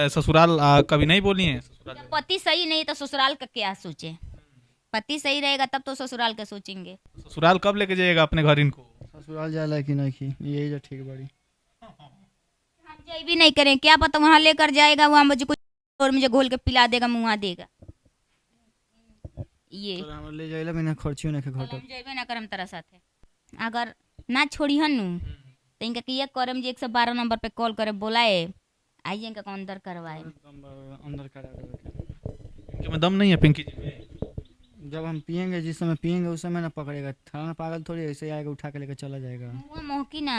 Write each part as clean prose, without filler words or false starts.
ससुराल कभी नहीं बोली है ससुराल जब पति सही नहीं तो ससुराल का क्या सोचे। पति सही रहेगा तब तो ससुराल का सोचेंगे। ससुराल कब लेके जाइएगा अपने घर इनको? ससुराल जाला कि नहीं की यही जो ठीक बड़ी। हम जाई भी नहीं करें, क्या पता वहाँ लेकर जाएगा, वहाँ मुझे कुछ और मुझे घोल के पिला देगा, मुँह देगा। ये तो हम ले जाइला बिना खर्चियो नहीं के हम घटत। जाइबे ना करम तेरा साथे। अगर ना छोड़ी हनु तो इनका कि ये करम जी 112 नंबर पे कॉल करे बोलाए, आइए इनका अंदर करवाए। अंदर करा देवे के। इनके में दम नहीं है पिंकी जी में? जब हम पियेंगे, जिस समय पियेंगे उस समय ना पकड़ेगा। थाना पागल थोड़ी ऐसे आएगा उठा के लेकर चला जाएगा। मुँह महकी ना,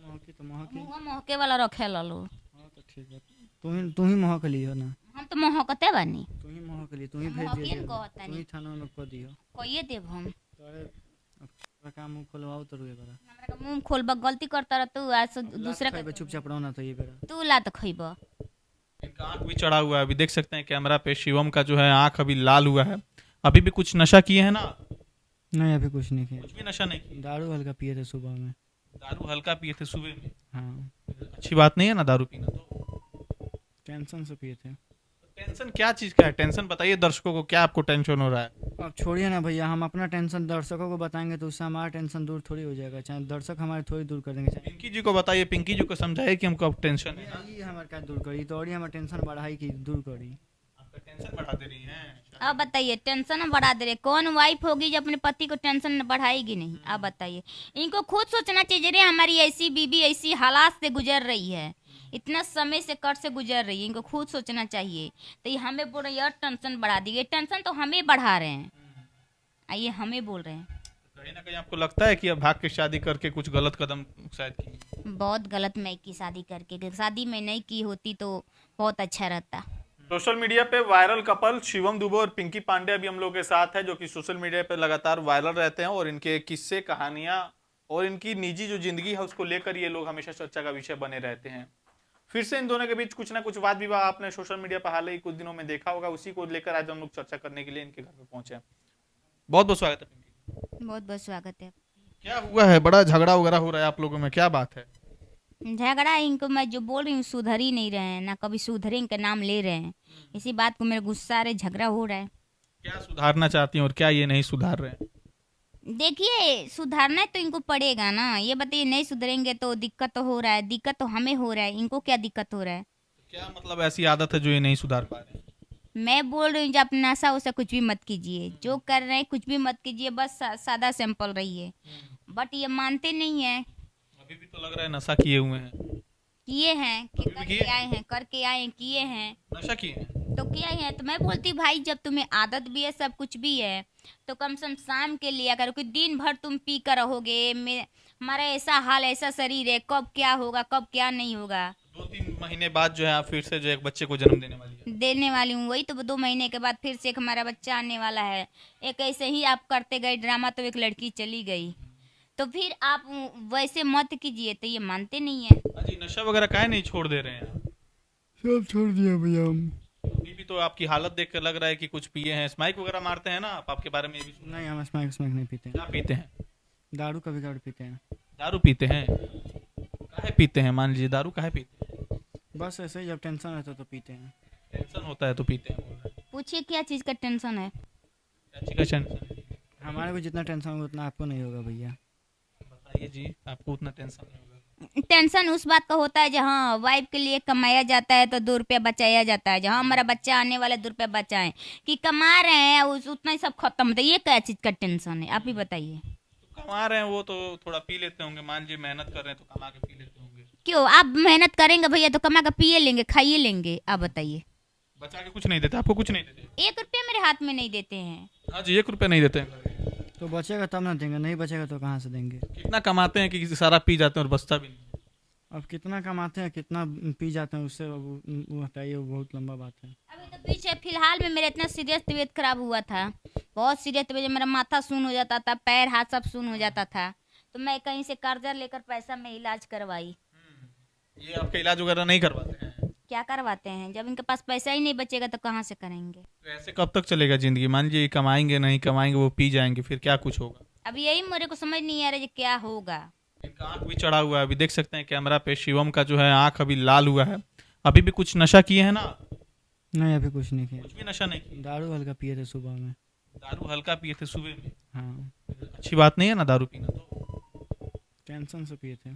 महकी तो महकी। मुँह महके वाला रखे लो। हाँ तो ठीक है, तू ही महक लियो ना। हम तो महकते बानी। तू ही महक लियो, तू ही भेज महकिन दियो, कहता तू नहीं। ही थाना में कर दियो। कहिए देव हम अरे अब तोरा काम मुंह खोलवाओ तो रुए बरा। हमरा का मुंह खोलबा, गलती करता रह तू, आज से दूसरे का चुपचाप रहो ना तो ये बरा। तू ला तो खइब। इनका आंख भी चढ़ा हुआ है, अभी देख सकते हैं कैमरा पे। शिवम का जो है आंख अभी लाल हुआ है। अभी भी कुछ नशा किए हैं ना? नहीं अभी कुछ नहीं किया। कुछ भी नशा नहीं किया? दारू हल्का पिए थे सुबह में। दारू हल्का पिए थे सुबह में? हाँ अच्छी बात नहीं है ना दारू पीना तो। टेंशन से पिए थे। टेंशन क्या चीज का है? टेंशन बताइए दर्शकों को, क्या आपको टेंशन हो रहा है? अब छोड़िए ना भैया, हम अपना टेंशन दर्शकों को बताएंगे तो उससे हमारा टेंशन दूर थोड़ी हो जाएगा। चाहे दर्शक हमारे थोड़ी दूर कर देंगे, चाहे पिंकी जी को बताइए, पिंकी जी को समझाइए कि हमको अब टेंशन है ना। ये हमारे क्या दूर करी, तो और हमारा टेंशन बढ़ाई की दूर करी। आपका टेंशन बढ़ा दे रही हैं। अब बताइए, टेंशन बढ़ा दे रहे, कौन वाइफ होगी जो अपने पति को टेंशन बढ़ाएगी नहीं? आप बताइए, इनको खुद सोचना चाहिए रे, हमारी ऐसी बीबी ऐसी हालात से गुजर रही है, इतना समय से कर से गुजर रही है, इनको खुद सोचना चाहिए। तो ये हमें बोल रहे हैं यार टेंशन बढ़ा दी, ये टेंशन तो हमें बढ़ा रहे हैं, आइए हमें बोल रहे हैं। कहीं ना कहीं आपको लगता है कि अब भाग के शादी करके कुछ गलत कदम शायद की? बहुत गलत मैं की शादी करके, शादी में नहीं की होती तो बहुत अच्छा रहता। सोशल मीडिया पे वायरल कपल शिवम दुबे और पिंकी पांडे अभी हम लोग के साथ है, जो कि सोशल मीडिया पे लगातार वायरल रहते हैं और इनके किस्से कहानियां और इनकी निजी जो जिंदगी है उसको लेकर ये लोग हमेशा चर्चा का विषय बने रहते हैं। फिर से इन दोनों के बीच कुछ ना कुछ वाद विवाद आपने सोशल मीडिया पर हाल ही कुछ दिनों में देखा होगा, उसी को लेकर आज हम लोग चर्चा करने के लिए इनके घर पे पहुंचे हैं। बहुत बहुत स्वागत है पिंकी। बहुत बहुत स्वागत है। क्या हुआ है? बड़ा झगड़ा वगैरह हो रहा है आप लोगों में, क्या बात है? झगड़ा इनको मैं जो बोल रही हूँ सुधर ही नहीं रहे हैं, ना कभी सुधरे इनका नाम ले रहे हैं, इसी बात को मेरे गुस्सा आ रहे, झगड़ा हो रहा है। क्या सुधारना चाहती हैं और क्या ये नहीं सुधार रहे हैं? देखिए सुधारना तो इनको पड़ेगा ना, ये बताइए नहीं सुधरेंगे तो दिक्कत तो हो रहा है, दिक्कत तो हमें हो रहा है, इनको क्या दिक्कत हो रहा है? क्या मतलब ऐसी आदत है जो ये नहीं सुधार पा रहे हैं? मैं बोल रही हूँ जब नशा वसा कुछ भी मत कीजिए, जो कर रहे हैं कुछ भी मत कीजिए, बस सादा सिंपल रहिए। बट ये मानते नहीं है। अभी भी तो लग रहा है नशा किए हुए हैं। किए हैं कि अभी भी करके किए? आए हैं, करके आए हैं, किए हैं नशा किए हैं? तो किया ही है। तो मैं बोलती भाई जब तुम्हें आदत भी है सब कुछ भी है तो कम से कम शाम के लिया करो, कि दिन भर तुम पी कर रहोगे, हमारा ऐसा हाल ऐसा शरीर है, कब क्या होगा कब क्या नहीं होगा। 2-3 महीने बाद जो है आप फिर से जो एक बच्चे को जन्म देने वाली है। देने वाली हूँ, वही तो 2 महीने के बाद फिर से एक हमारा बच्चा आने वाला है। एक ऐसे ही आप करते गए ड्रामा तो एक लड़की चली गई, तो फिर आप वैसे मत कीजिए, तो ये मानते नहीं है। अजी नशा वगैरह काहे नहीं छोड़ दे रहे हैं आप? सब छोड़ दिया भैया हम। अभी भी तो आपकी हालत देख कर लग रहा है कि कुछ पिए हैं। स्माइक वगैरह मारते हैं ना आप? आपके बारे में ये भी सुना है। नहीं हम स्मैक स्मैक नहीं पीते हैं। क्या पीते हैं? दारू कभी कभी पीते हैं। दारू पीते हैं? काहे पीते हैं? मान लीजिए दारू काहे पीते हैं? बस ऐसे ही जब टेंशन रहता है तो पीते हैं। टेंशन होता है तो पीते हैं बोल रहे हैं। पूछिए क्या चीज़ का टेंशन है? क्या चीज़ का टेंशन है? हमारे को जितना टेंशन होगा उतना आपको नहीं होगा भैया। बताइए जी, आपको उतना टेंशन नहीं होगा? टेंशन उस बात का होता है जहाँ वाइफ के लिए कमाया जाता है तो 2 रुपया बचाया जाता है, जहाँ हमारा बच्चा आने वाला 2 रुपया बचाएं, कि कमा रहे हैं उतना ही सब खत्म होता है, ये क्या चीज़ का टेंशन है? आप ही बताइए। तो कमा रहे हैं वो तो थोड़ा पी लेते होंगे, मान लीजिए मेहनत कर रहे हैं तो कमा के पी लेते होंगे। क्यों आप मेहनत करेंगे भैया तो कमा के पिए लेंगे खाइए लेंगे? आप बताइए। बचा के कुछ नहीं देते आपको? कुछ नहीं देते? 1 रुपया मेरे हाथ में नहीं देते हैं। हाँ जी, 1 रुपया नहीं देते हैं। तो बचेगा तब ना देंगे, नहीं बचेगा तो कहाँ से देंगे। कितना कमाते हैं कि सारा पी जाते हैं और बचता भी नहीं? अब कितना कमाते हैं कितना पी जाते हैं उससे वो हटाइए, वो बहुत लंबा बात है। अभी तो पीछे फिलहाल में मेरा इतना सीरियस तबीयत खराब हुआ था, बहुत सीरियस तबीयत, मेरा माथा सुन्न हो जाता था, पैर हाथ सब सुन्न हो जाता था, तो मैं कहीं से कर्जा लेकर पैसा में इलाज करवाई। ये आपका इलाज वगैरह नहीं करवाते हैं? क्या करवाते हैं? जब इनके पास पैसा ही नहीं बचेगा तो कहाँ से करेंगे? तो ऐसे कब तक चलेगा जिंदगी? मान लीजिए कमाएंगे नहीं कमाएंगे, वो पी जाएंगे, फिर क्या कुछ होगा? अब यही मेरे को समझ नहीं आ रहा है क्या होगा। इनका आंख भी चढ़ा हुआ है, अभी देख सकते हैं कैमरा पे। शिवम का जो है आंख अभी लाल हुआ है। अभी भी कुछ नशा किए हैं ना? नहीं अभी कुछ नहीं किया। कुछ भी नशा नहीं किया? दारू हल्का पिए थे सुबह में। दारू हल्का पिए थे सुबह में? हाँ अच्छी बात नहीं है ना दारू पीना तो। टेंशन से पिए थे।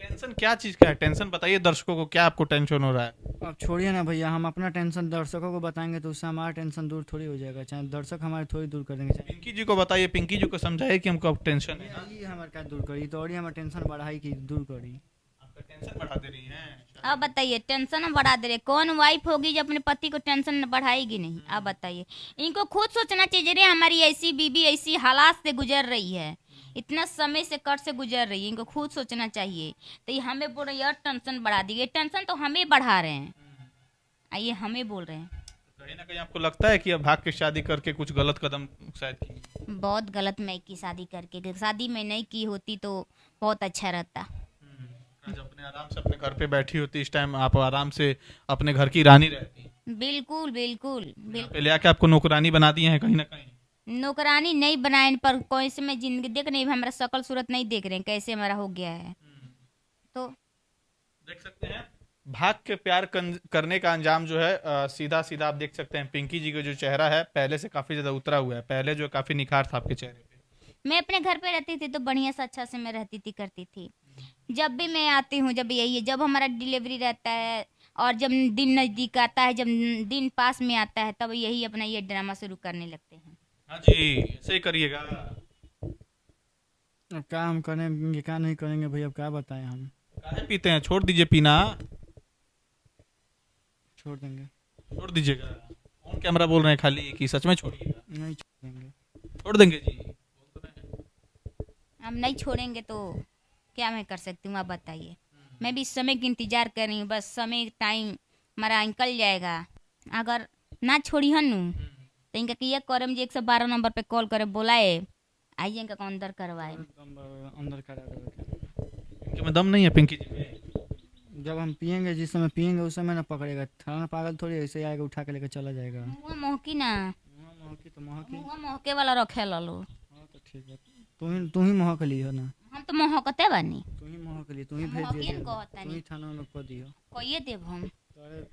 टेंशन क्या चीज का है? टेंशन बताइए दर्शकों को, क्या आपको टेंशन हो रहा है? अब छोड़िए ना भैया, हम अपना टेंशन दर्शकों को बताएंगे तो उससे हमारा टेंशन दूर थोड़ी हो जाएगा। चाहे दर्शक हमारे थोड़ी दूर कर देंगे, चाहे पिंकी जी को बताइए, पिंकी जी को समझाइए कि हमको अब टेंशन है ना। ये हमारे क्या दूर करी तो और ये हमारे टेंशन बढ़ाई की दूर करी। आपका टेंशन बढ़ा दे रही हैं। अब बताइए टेंशन बढ़ा दे रहे, कौन वाइफ होगी जो अपने पति को टेंशन बढ़ाएगी नहीं? आप बताइए, इनको खुद सोचना चाहिए रे, हमारी ऐसी बीबी ऐसी हालात से गुजर रही है, इतना समय से कट से गुजर रही है, इनको खुद सोचना चाहिए। तो ये हमें बोल रहे हैं यार टेंशन बढ़ा दी, ये टेंशन तो हमें बढ़ा रहे हैं, आइए हमें बोल रहे हैं। कहीं ना कहीं आपको लगता है कि अब भाग के शादी करके कुछ गलत कदम शायद की? बहुत गलत मैं की शादी करके, शादी में नहीं की होती तो बहुत अच्छा रहता। आज अपने आराम से अपने घर पे बैठी होती, इस टाइम आप आराम से अपने घर की रानी रहती। बिल्कुल बिल्कुल बिल्कुल। पहले आके आपको नौकरानी बना दिए हैं कहीं ना कहीं। नौकरानी नहीं बनाए पर कोई से मैं जिंदगी देख नहीं, हमारा शकल सूरत नहीं देख रहे हैं कैसे हमारा हो गया है। तो देख सकते हैं भाग के प्यार करने का अंजाम जो है सीधा सीधा आप देख सकते हैं। पिंकी जी का जो चेहरा है पहले से काफी ज्यादा उतरा हुआ है, पहले जो काफी निखार था आपके चेहरे पे। मैं अपने घर पे रहती थी तो बढ़िया से अच्छा से मैं रहती थी करती थी। जब भी मैं आती हूँ, जब यही है, जब हमारा डिलीवरी रहता है और जब दिन नज़दीक आता है, जब दिन पास में आता है, तब यही अपना ये ड्रामा शुरू करने लगते हैं। हाँ जी, ऐसे ही करिएगा। अब क्या हम करेंगे क्या नहीं करेंगे भैया, अब क्या बताएं हम। काहे पीते हैं? छोड़ दीजिए पीना, छोड़ देंगे। छोड़ दीजिएगा। ऑन कैमरा बोल रहे हैं खाली कि सच में छोड़िएगा? नहीं छोड़ देंगे। छोड़ देंगे जी। अब नहीं छोड़ेंगे तो क्या मैं कर सकती हूँ, आप बताइए। मैं भी समय की इंतजार कर रही हूँ, बस समय टाइम हमारा निकल जाएगा। अगर ना छोड़ी हनु तो इनका ये करम जी 112 नंबर पे कॉल करे बुलाए, आइए इनका अंदर करवाए। अंदर करा देगा। इनके में दम नहीं है पिंकी जी में। जब हम पियेंगे, जिस समय पियेंगे उस समय ना पकड़ेगा, थाना पागल थोड़ी ऐसे आएगा उठा के लेकर चला जाएगा। मुँह महकी ना, महकी तो महकी। मुँह महके वाला रखे लो। हाँ तो ठीक है, तू ही महक ली हो ना। हम तो महकते बानी। तू ही महक ली, तू ही भेज महकिन दिया, कहता तू ही थाना में को दियो। कहिए देव हम अरे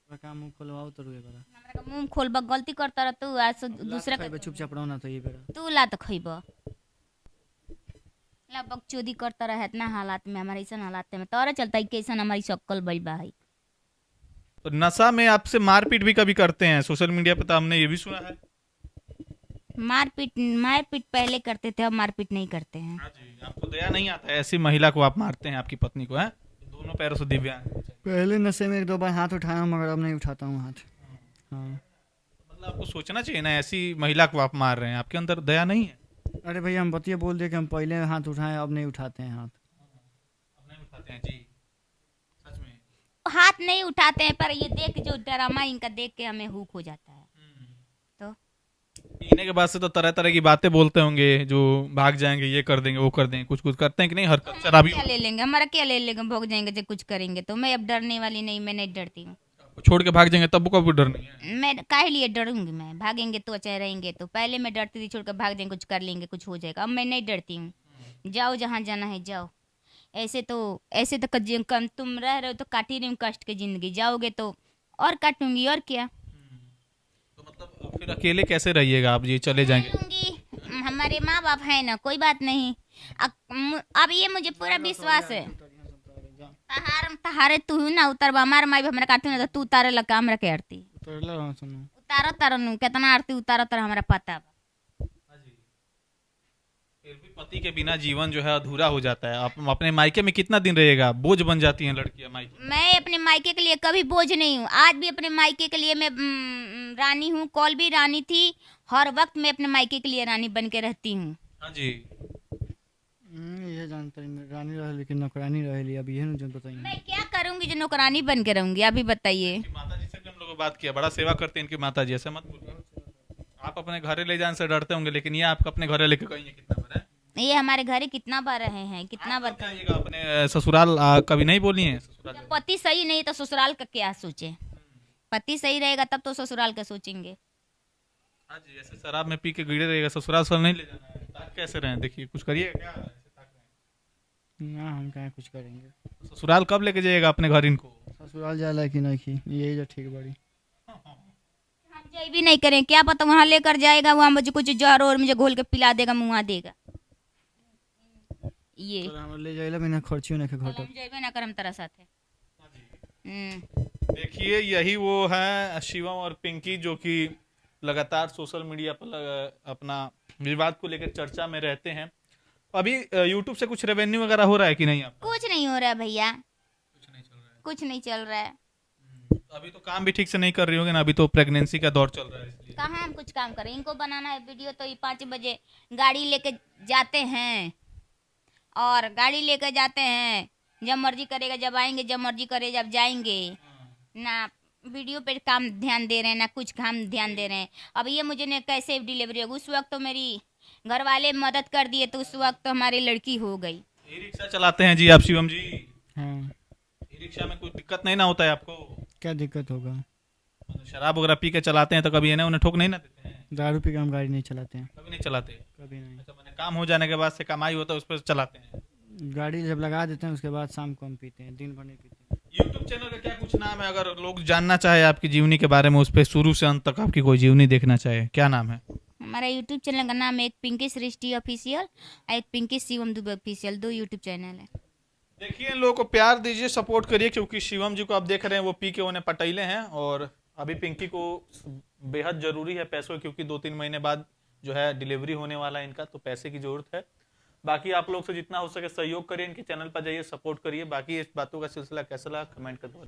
अब काम मुंह खोलवाओ तो रुए करा। हमरा के मुंह खोलबा गलती करता रह तू, आज से दूसरा के चुपचाप रहो ना तो ये बेरा। तू ला तो खइब ला बकचोदी करता रहे इतना हालात में, हमारे ऐसा हालात में तोरा चलता है कैसन हमारी शक्ल बल बा है। तो नशा में आपसे मारपीट भी कभी करते हैं? सोशल मीडिया पे तो हमने ये भी सुना है। मारपीट पहले करते थे, अब मारपीट नहीं करते हैं। हाँ जी, आपको दया नहीं आता है? ऐसी महिला को आप मारते हैं, आपकी पत्नी को है? दोनों पैरों से दिव्यांग। पहले नशे में 1-2 बार हाथ उठाया हूँ, मगर अब नहीं उठाता हूँ हाथ। हाँ मतलब आपको सोचना चाहिए ना, ऐसी महिला को आप मार रहे हैं, आपके अंदर दया नहीं है? अरे भैया हम बतिया बोल दे कि हम पहले हाथ उठाए, अब नहीं उठाते हैं हाथ। अब नहीं उठाते हैं जी, सच में। हाथ नहीं उठाते हैं, पर ये देख जो ड्रामा इनका देख के हमें हुक हो जाता है। तो पीने के बाद से तो तरह तरह की बातें बोलते होंगे, जो भाग जाएंगे, ये कर देंगे, वो कर देंगे, कुछ कुछ करते हैं कि नहीं? हरकत शराबी क्या ले लेंगे, हमारा क्या ले लेंगे, भोग जाएंगे जो कुछ करेंगे तो। मैं अब डरने वाली नहीं, मैं नहीं डरती हूँ। छोड़ के भाग जाएंगे तब को डर नहीं है? मैं काहे लिए डरूंगी, मैं भागेंगे तो अच्छा रहेंगे तो। पहले मैं डरती थी, छोड़ कर भाग जाएंगे, कुछ कर लेंगे, कुछ हो जाएगा। अब मैं नहीं डरती हूँ, जाओ जहाँ जाना है जाओ। ऐसे तो कम तुम रह रहे हो तो काट ही रही हूँ कष्ट की जिंदगी, जाओगे तो और काटूंगी और क्या। तो मतलब फिर अकेले कैसे रहिएगा आप, ये चले जाएंगे? रहूंगी, हमारे माँ बाप है ना, कोई बात नहीं। अब ये मुझे पूरा विश्वास है। तहारे तू ना उतरबा, हमारे माई बाप हमरा काटू ना तो तू उतारे लगा हमरा के आरती उतारा तरनु कितना आरती उतारा तर हमरा पता बा। फिर भी पति के बिना जीवन जो है अधूरा हो जाता है। आप अपने मायके में कितना दिन रहिएगा? बोझ बन जाती हैं लड़कियां मायके। मैं अपने मायके के लिए कभी बोझ नहीं हूँ, आज भी अपने मायके के लिए मैं रानी हूँ, कल भी रानी थी, हर वक्त मैं अपने मायके के लिए रानी बन के रहती हूँ। हाँ जी, ये जानते रानी रह लेकिन नौकरानी रह ली, अब ये नहीं बताइए। मैं क्या करूंगी जो नौकरानी बन के रहूंगी, अभी बताइए। माता जी से भी हम लोग बात किया, बड़ा सेवा करते हैं इनकी माता जी, ऐसे मत बोलिए। आप अपने घरे ले जाने से डरते होंगे, लेकिन ये आपको अपने घरे लेके गई है कितना बार है? ये हमारे घर कितना बार रहे हैं, कितना बार। जाइएगा अपने ससुराल, कभी नहीं बोली है ससुराल? जब पति सही नहीं तो ससुराल का क्या सोचे, पति सही रहेगा तब तो ससुराल का सोचेंगे। हाँ जी, ऐसे शराब में पी के गिरे रहेगा, ससुराल नहीं ले जाना है, ताक कैसे रहे? देखिए कुछ करिए क्या? ना हम कहाँ कुछ करेंगे। ससुराल कब लेके जाइएगा अपने घर इनको? ससुराल जाला कि नहीं यही जो ठीक बड़ी। हम जाई भी नहीं करें, क्या पता वहां लेकर जाएगा, वहां मुझे कुछ जहर और मुझे घोल के पिला देगा, मुआ देगा। ये तो हम ले जाइला बिना खर्चियो नहीं के हम घटक। जाइबे ना करम तरह साथे। हम्म। देखिए यही वो है शिवम और पिंकी जो कि लगातार सोशल मीडिया पर अपना विवाद को लेकर चर्चा में रहते हैं। अभी यूट्यूब से कुछ रेवेन्यू वगैरह हो रहा है कि नहीं आपका? कुछ नहीं हो रहा है भैया, कुछ नहीं चल रहा है। कुछ नहीं चल रहा है। अभी तो काम भी ठीक से नहीं कर रही होगी ना, अभी तो प्रेगनेंसी का दौर चल रहा है इसलिए। कहाँ हम कुछ काम करें, इनको बनाना है वीडियो तो ये 5 बजे गाड़ी लेके जाते हैं, और गाड़ी लेकर जाते हैं, जब मर्जी करेगा जब आएंगे, जब मर्जी करे जब जाएंगे। ना वीडियो पे काम ध्यान दे रहे हैं, ना कुछ काम ध्यान दे रहे हैं। अब ये मुझे ने कैसे डिलीवरी होगी, उस वक्त तो मेरी घर वाले मदद कर दिए, तो उस वक्त तो हमारी लड़की हो गई। ई रिक्शा चलाते हैं जी आप शिवम जी? हाँ ई रिक्शा में कुछ दिक्कत नहीं ना होता है आपको? क्या दिक्कत होगा। मतलब शराब वगैरह पी के चलाते हैं तो कभी इन्हें उन्हें ठोक नहीं ना देते हैं? दारू पी के हम गाड़ी नहीं चलाते हैं। कभी नहीं चलाते? कभी नहीं। अच्छा, मैंने काम हो जाने के बाद से कमाई होता है उस पर चलाते हैं? गाड़ी जब लगा देते हैं उसके बाद शाम को हम पीते हैं, दिन भर नहीं पीते हैं। यूट्यूब चैनल का क्या कुछ नाम है, अगर लोग जानना चाहे आपकी जीवनी के बारे में, उस पर शुरू से अंत तक आपकी कोई जीवनी देखना चाहे, क्या नाम है? हमारा यूट्यूब चैनल का नाम है एक पिंकी सृष्टि ऑफिशियल और एक Pinky Shivam Dubey official, 2 YouTube channel है। देखिए इन लोगों को प्यार दीजिए, सपोर्ट करिए, क्योंकि शिवम जी को आप देख रहे हैं वो पी के उन्हें पटेले हैं, और अभी पिंकी को बेहद जरूरी है पैसों, क्योंकि 2-3 महीने बाद जो है डिलीवरी होने वाला है इनका, तो पैसे की जरूरत है। बाकी आप लोग से जितना हो सके सहयोग करिए, इनके चैनल पर जाइए, सपोर्ट करिए। बाकी इस बातों का सिलसिला कैसा लगा कमेंट कर दो।